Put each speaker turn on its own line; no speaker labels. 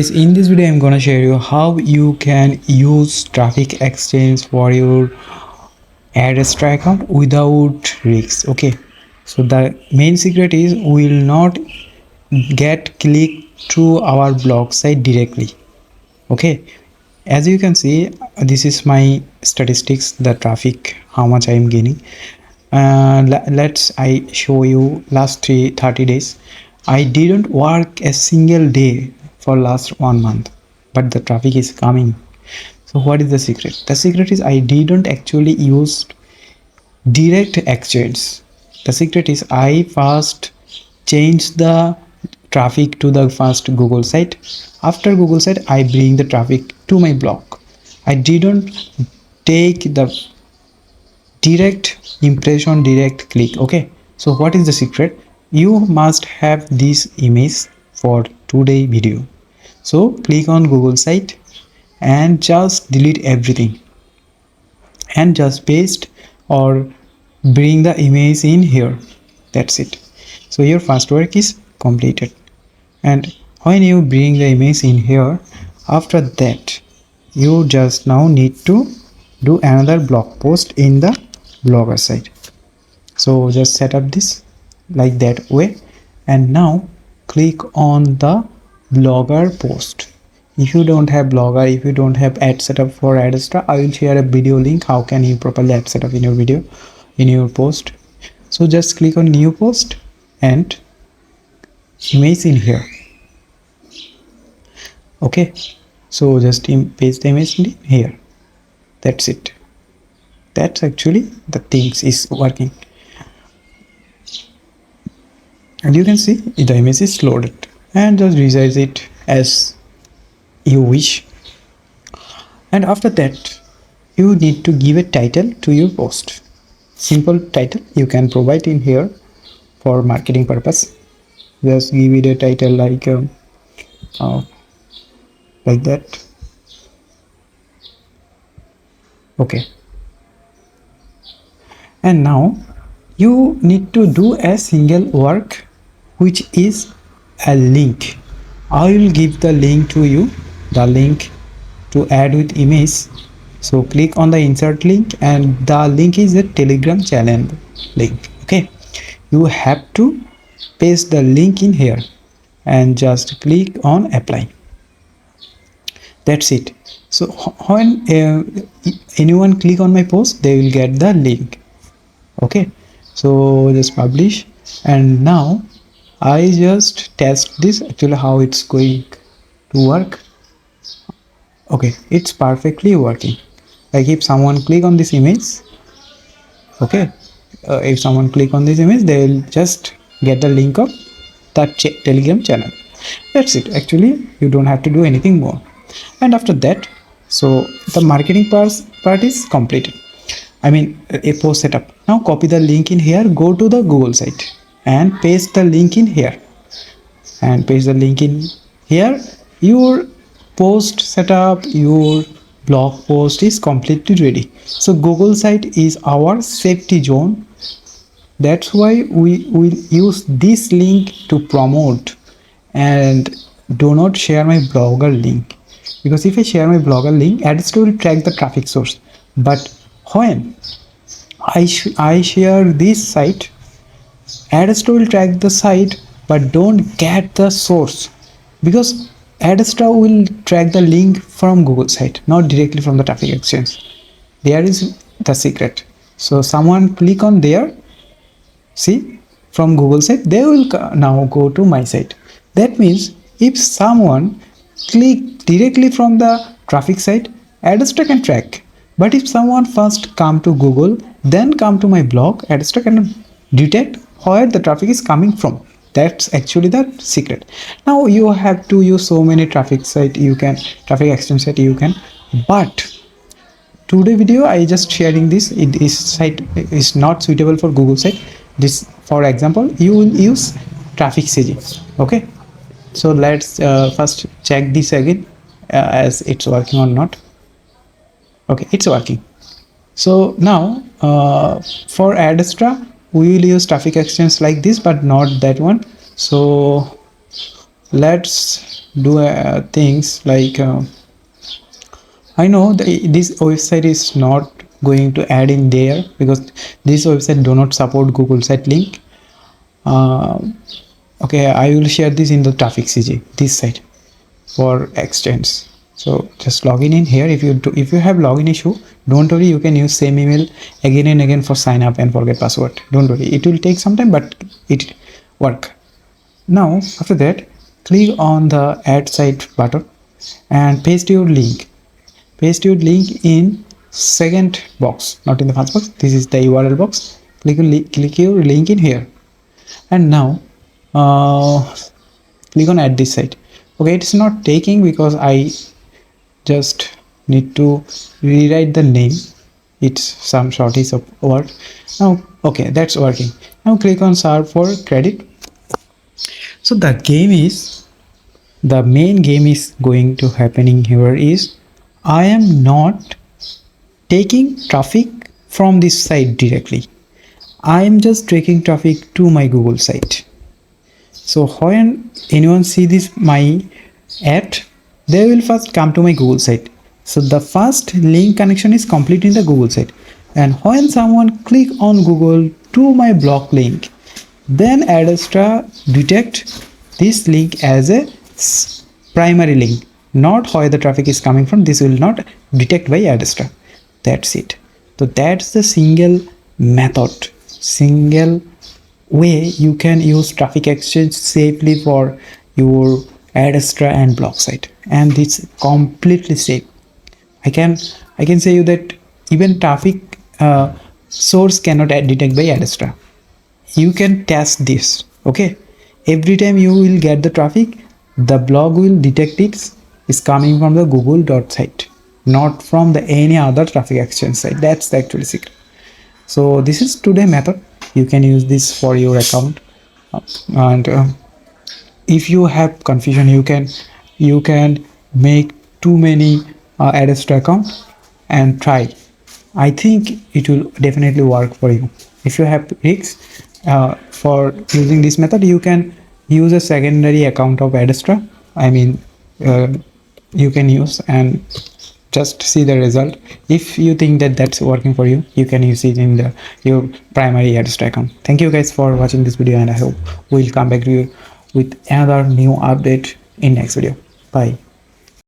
In this video I'm gonna share you how you can use traffic exchange for your Adsterra account without risks. Okay, so the main secret is we will not get click to our blog site directly. Okay, as you can see, this is my statistics, the traffic, how much I am gaining. Let's I show you last 30 days. I didn't work a single day for last 1 month, but the traffic is coming. So what is the secret? The secret is I didn't actually use direct exchange. The secret is I first changed the traffic to the first Google site. After Google site, I bring the traffic to my blog. I didn't take the direct impression, direct click. Okay, so what is the secret? You must have this image for today video. So click on Google site and just delete everything and just paste or bring the image in here. That's it. So your first work is completed. And when you bring the image in here, after that you just now need to do another blog post in the blogger site. So just set up this like that way, and now click on the blogger post. If you don't have blogger, if you don't have ad setup for Adsterra, I will share a video link how can you properly ad setup in your video, in your post. So just click on new post and image in here. Okay, so just paste the image in here. That's it. That's actually the things is working, and you can see the image is loaded, and just resize it as you wish. And after that you need to give a title to your post. Simple title you can provide in here for marketing purpose. Just give it a title like that. Okay, and now you need to do a single work, which is a link. I will give the link to you, the link to add with image. So click on the insert link, and the link is a Telegram channel link. Okay, you have to paste the link in here and just click on apply. That's it. So when anyone click on my post, they will get the link. Okay, so just publish, and now I just test this actually how it's going to work. Okay, it's perfectly working. Like if someone click on this image, okay, if someone click on this image, they will just get the link of that Telegram channel. That's it. Actually you don't have to do anything more. And after that, so the marketing part is completed. I mean a post setup. Now copy the link in here, go to the Google site and paste the link in here, and paste the link in here. Your post setup, your blog post is completely ready. So Google site is our safety zone. That's why we will use this link to promote, and do not share my blogger link, because if I share my blogger link, Adsterra will track the traffic source. But when I share this site, Adsterra will track the site but don't get the source, because Adsterra will track the link from Google site, not directly from the traffic exchange. There is the secret. So someone click on there, see, from Google site, they will now go to my site. That means if someone click directly from the traffic site, Adsterra can track. But if someone first come to Google, then come to my blog, Adsterra can detect where the traffic is coming from. That's actually the secret. Now you have to use so many traffic site you can, traffic exchange site you can, but today video I just sharing this. This site is not suitable for Google site. This, for example, you will use traffic CG. Okay, so let's first check this again as it's working or not. Okay, it's working. So now for Adsterra we will use traffic exchange like this, but not that one. So let's do things like I know that this website is not going to add in there because this website do not support Google site link. uh, okay, I will share this in the traffic CG, this site for extents. So just log in here. If you have login issue, don't worry, you can use same email again and again for sign up and forget password. Don't worry, it will take some time, but it work. Now after that, click on the add site button and paste your link. Paste your link in second box, not in the first box. This is the URL box. Click your link in here, and now click on add this site. Okay, it's not taking because I just need to rewrite the name. It's some shortage of word. Now okay, that's working. Now click on search for credit. So the main game is going to happening here is I am not taking traffic from this site directly. I am just taking traffic to my Google site. So when anyone see this my ad, they will first come to my Google site. So the first link connection is complete in the Google site, and when someone click on Google to my blog link, then Adsterra detect this link as a primary link, not where the traffic is coming from. This will not detect by Adsterra. That's it. So that's the single method, single way you can use traffic exchange safely for your Adsterra and Blogsite, and it's completely safe. I can say you that even traffic source cannot detect by Adsterra. You can test this. Okay, every time you will get the traffic, the blog will detect it is coming from the Google site, not from the any other traffic exchange site. That's the actual secret. So this is today method. You can use this for your account, and if you have confusion, you can make too many Adsterra account and try. I think it will definitely work for you. If you have risks for using this method, you can use a secondary account of Adsterra. I mean, you can use and just see the result. If you think that that's working for you, you can use it in your primary Adsterra account. Thank you guys for watching this video, and I hope we'll come back to you with another new update in next video. Bye.